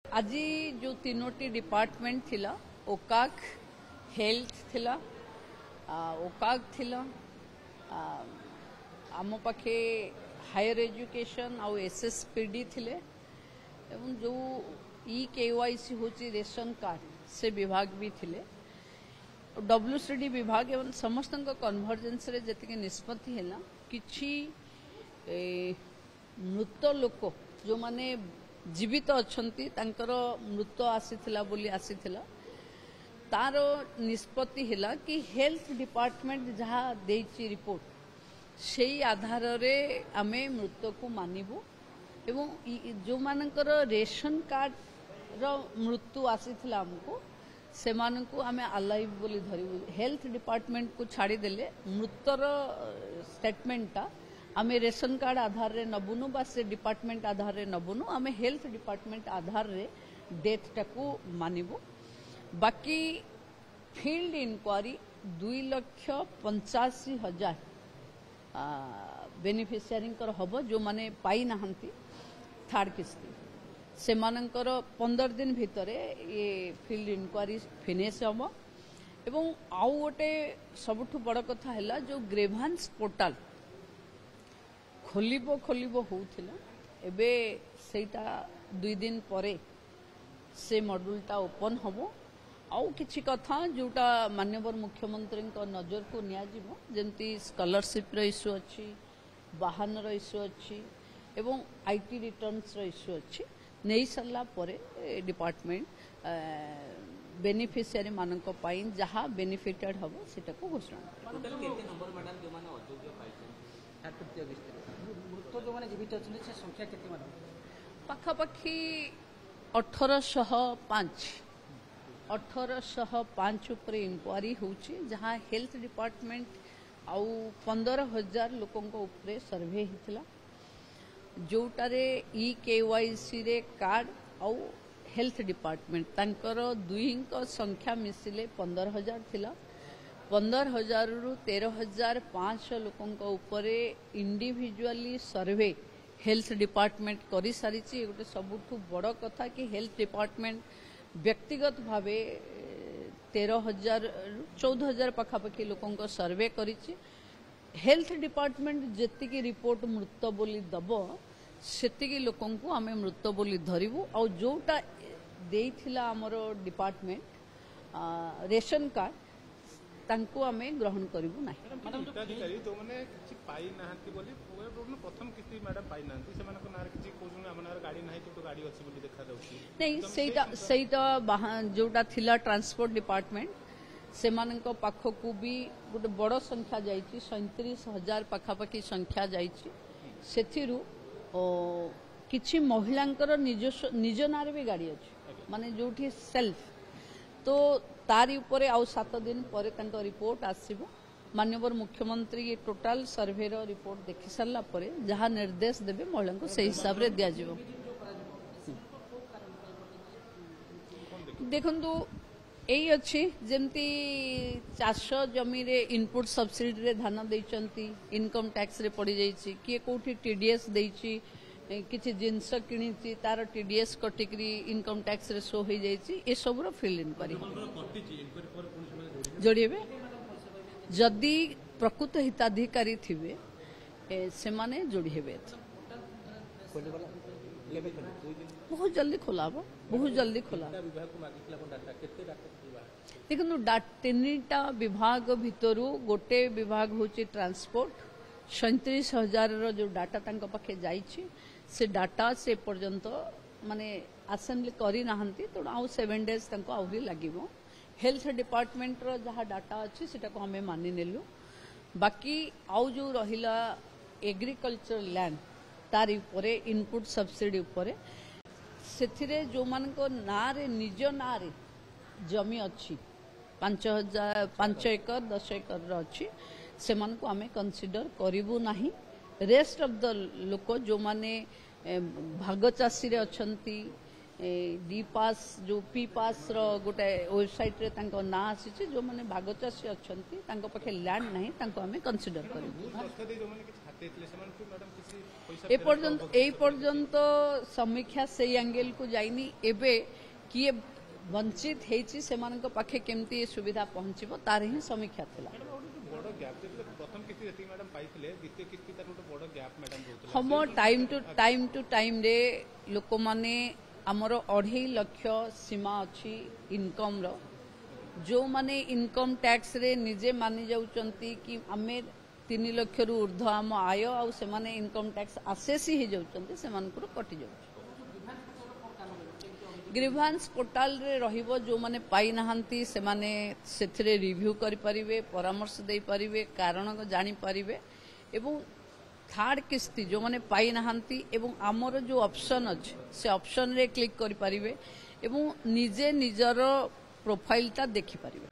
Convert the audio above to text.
आज जो तीनोटी डिपार्टमेंट थिला ओकाक हेल्थ थिला ओकाक थिला आम पाखे हायर एजुकेशन आउ एसएसपीडी थिले एवं जो ई केवाईसी होची रेशन कार्ड से विभाग भी थिले डब्ल्यूसीडी विभाग एवं समस्त कन्वर्जेन्स रे जतिके निष्पत्ति हैला किछि मृत लोक जो माने जीवित अच्छंती तांकर मृत आसीथिला बोली आसीथिला तार निष्पत्ति हैला कि हेल्थ डिपार्टमेंट जहाँ देइछि रिपोर्ट सेई आधार रे आमे मृत को मानिबु एवं जो मानकर रेशन कार्ड रो मृत्यु आसीथिला हमको से मानकु आमे अलाइव बोली धरिबु हेल्थ डिपार्टमेंट को छाड़ी देले मृतर स्टेटमेंटा आमे रेशन कार्ड आधार रे नबुनु बा से डिपार्टमेंट आधार रे नबुनु आमे हेल्थ डिपार्टमेंट आधार रे डेथ टाकू मानिबु बाकी फील्ड इंक्वारी 2,85,000 बेनिफिशियरी हब जो माने पाई नाहंती थर्ड किस्ती से मानकर 15 दिन भितर ये फील्ड इंक्वारी फिनिश हम एवं आउ गोटे सबुठु बड़ कथा है जो ग्रेभांस पोर्टाल खोलिबो होउथिला एबे सेटा 2 दिन परे से मॉड्यूलटा ओपन हबो आउ किछि कथा जोटा माननीय मुख्यमंत्री नजर को निया जिवो जेंती स्कॉलरशिप रो इश्यू अछि वाहन रो इश्यू अछि एवं आईटी रिटर्न्स रो इश्यू अछि नहीं सरला परे डिपार्टमेंट बेनिफिशियरी मानक पाई जहाँ बेनिफिटेड हबो सेटा को घोषणा टोटल केते नंबर मैडम जो माने अयोग्य पाइछन मृत जो माने जीवित अछन से संख्या केते माने पाखापाखी 1805 ऊपर इंक्वारी होची जहाँ हेल्थ डिपार्टमेंट आउ 15,000 लोकों ऊपर सर्वे हितला जोटारे ई केवाईसी रे कार्ड आउ हेल्थ डिपार्टमेंट तांकर दुईंक संख्या मिसिले 15,000 थिला 15,000 रु 13,500 लोकों ऊपर इंडिविजुअली सर्वे हेल्थ डिपार्टमेंट करी सारिछि गोटे सबुठु बड़ कथा कि हेल्थ डिपार्टमेंट व्यक्तिगत भावे 13,000 रु 14,000 पाखापाखि लोकों सर्वे करिछि हेल्थ डिपार्टमेंट जेतिकी रिपोर्ट मृत बोली दब सेतिकी लोकों को आमे मृत बोली धरिबु आ जोटा देइथिला हमर डिपार्टमेंट रेशन कार्ड तांको आमे ग्रहण करिबु नाही मैडम अधिकारी जो माने किछि पाई नाहंती बोली प्रथम किछि मैडम पाई नाहंती से माने को नार किछि कोजुन हमनार गाड़ी नाही तो गाड़ी अछि बोली देखा जाउछि नहीं सेटा जोटा थिला ट्रांसपोर्ट डिपार्टमेंट से मानक पाखकू भी गोटे बड़ संख्या जाइछि 37,000 पाखापाखि संख्या जाइछि सेथिरु किछि महिलांकर निज नारे भी गाड़ी अछि माने जोठी सेल्फ तो तारी ऊपर आउ 7 दिन पर तांको रिपोर्ट आसीबो माननीय मुख्यमंत्री ये टोटाल सर्वे रो रिपोर्ट देखि सरला परे जहाँ निर्देश देबे महिला को सही हिसाब रे दिया जिवो देखंतु एई अछि जेमती चाष जमी रे इनपुट सब्सिडी रे धान देइचंती इनकम टैक्स रे पड़ी जाइछि किए कोठी टीडीएस देइछि किछि जिंस किनिछि तार टीडीएस कटिकरी इनकम टैक्स रे शो हो जाइछि ए सब रो फील्ड इंक्वारी जोड़िबे जदि प्रकृत हिताधिकारी थिबे से माने जोड़ी हेबे बहुत जल्दी खोला देखो तीनटा विभाग भितरु गोटे विभाग होची ट्रांसपोर्ट 37,000 रो जो डाटा तांको पाखे जाइछि से डाटा से पर्यंत माने असेंबली करी नाहंती तो आउ 7 डेज तांको आउरी लागिवो हेल्थ डिपार्टमेंट रो जहाँ डाटा अच्छी सेटा को हमें मानि नेलु बाकी आउ जो रहिला एग्रीकल्चर लैंड तार उपरे इनपुट सब्सिडी उपरे सेथिरे जो मानको नारे निज नारे जमी अच्छी 5 एकर 10 एकर अच्छी से मानको आमे कंसीडर करिवु नाही रेस्ट ऑफ द लोक जो माने भाग चासी रे अछंती डी पास जो पी पास रो गोटे वेबसाइट रे तांको ना आसी जो माने भाग चासी अछंती तांको पाखे लैंड नाही तांको आमे कंसीडर करिवु ଦେଇଥିଲେ ସେମାନଙ୍କୁ ମ୍ୟାଡାମ କିଛି ପଇସା এই পর্যন্ত সমীক্ষা সেই অ্যাঙ্গেল কু যাইনি এবে কিଏ বঞ্চিত ହେଇଛି ସେମାନଙ୍କ ପାଖେ କେମିତି ଏ ସୁବିଧା ପହଞ୍ଚିବ ତାର ହିଁ ସମୀକ୍ଷା ଥିଲା ମ୍ୟାଡାମ ଗୋଟେ ବଡ ଗ୍ୟାପ୍ ଯେତେବେଳେ ପ୍ରଥମ କିସ୍ତି ଯେତିକି ମ୍ୟାଡାମ ପାଇଥିଲେ ଦ୍ୱିତୀୟ କିସ୍ତି ତାର ଗୋଟେ ବଡ ଗ୍ୟାପ୍ ମ୍ୟାଡାମ ରହୁଥିଲା हम टाइम टू टाइम रे लोक माने हमर 2.5 लाख सीमा अच्छी इनकम रो जो माने इनकम टैक्स रे निजे मानि जाउचंती कि आमे 3 लाख रु ऊर्ध्व आम आय आ से माने इनकम टैक्स आसेसी हे जाउचंती से मानकर कटि जाउछ ग्रीवांस पोर्टाल रे रहिबो जो माने पाई नहांती से माने सेथरे रिव्यू करि परिबे परामर्श देई परिबे कारण जानि परिबे एवं थर्ड किस्ती जो माने पाई नहांती एवं आमर जो ऑप्शन अछि से ऑप्शन रे क्लिक करि परिबे एवं निजे निजर प्रोफाइल ता देखि परिबे